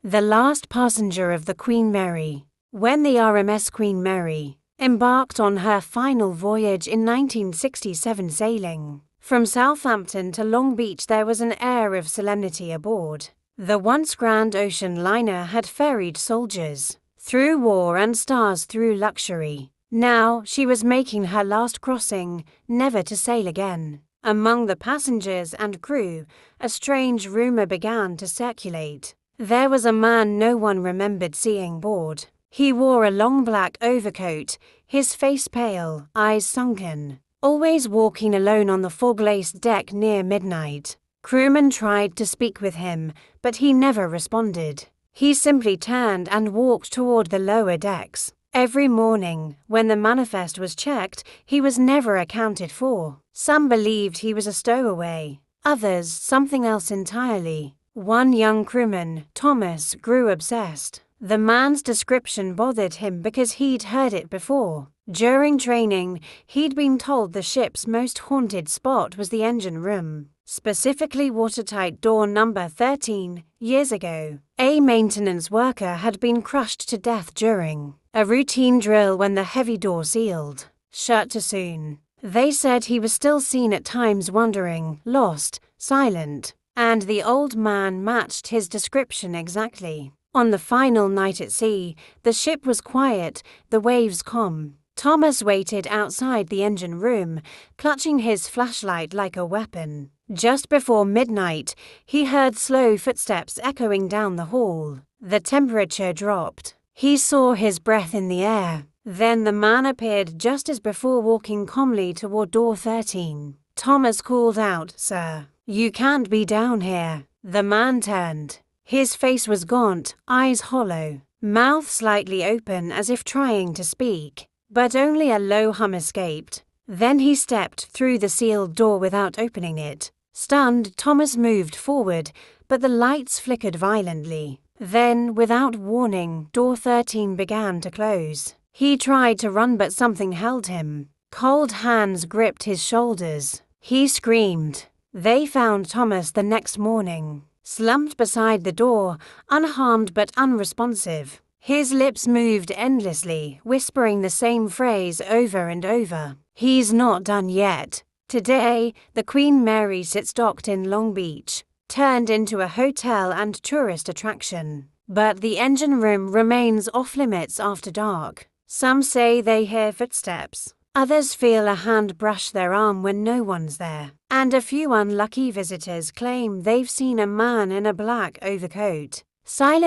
the last passenger of the Queen Mary. When the RMS Queen Mary embarked on her final voyage in 1967, sailing from Southampton to Long Beach, there was an air of solemnity aboard. The once grand ocean liner had ferried soldiers through war and stars through luxury. Now she was making her last crossing, never to sail again. Among the passengers and crew, a strange rumor began to circulate. There was a man no one remembered seeing aboard. He wore a long black overcoat, his face pale, eyes sunken, always walking alone on the fog-laced deck near midnight. Crewmen tried to speak with him, but he never responded. He simply turned and walked toward the lower decks. Every morning, when the manifest was checked, he was never accounted for. Some believed he was a stowaway, others something else entirely. One young crewman, Thomas, grew obsessed. The man's description bothered him because he'd heard it before. During training, he'd been told the ship's most haunted spot was the engine room, specifically watertight door number 13. Years ago, a maintenance worker had been crushed to death during a routine drill when the heavy door sealed shut too soon. They said he was still seen at times wandering, lost, silent, and the old man matched his description exactly. On the final night at sea, the ship was quiet, the waves calm. Thomas waited outside the engine room, clutching his flashlight like a weapon. Just before midnight, he heard slow footsteps echoing down the hall. The temperature dropped. He saw his breath in the air. Then the man appeared just as before, walking calmly toward door 13. Thomas called out, "Sir, you can't be down here." The man turned. His face was gaunt, eyes hollow, mouth slightly open as if trying to speak, but only a low hum escaped. Then he stepped through the sealed door without opening it. Stunned, Thomas moved forward, but the lights flickered violently. Then, without warning, door 13 began to close. He tried to run, but something held him. Cold hands gripped his shoulders. He screamed. They found Thomas the next morning, slumped beside the door, unharmed but unresponsive. His lips moved endlessly, whispering the same phrase over and over. "He's not done yet." Today, the Queen Mary sits docked in Long Beach, turned into a hotel and tourist attraction. But the engine room remains off-limits after dark. Some say they hear footsteps. Others feel a hand brush their arm when no one's there. And a few unlucky visitors claim they've seen a man in a black overcoat. Silent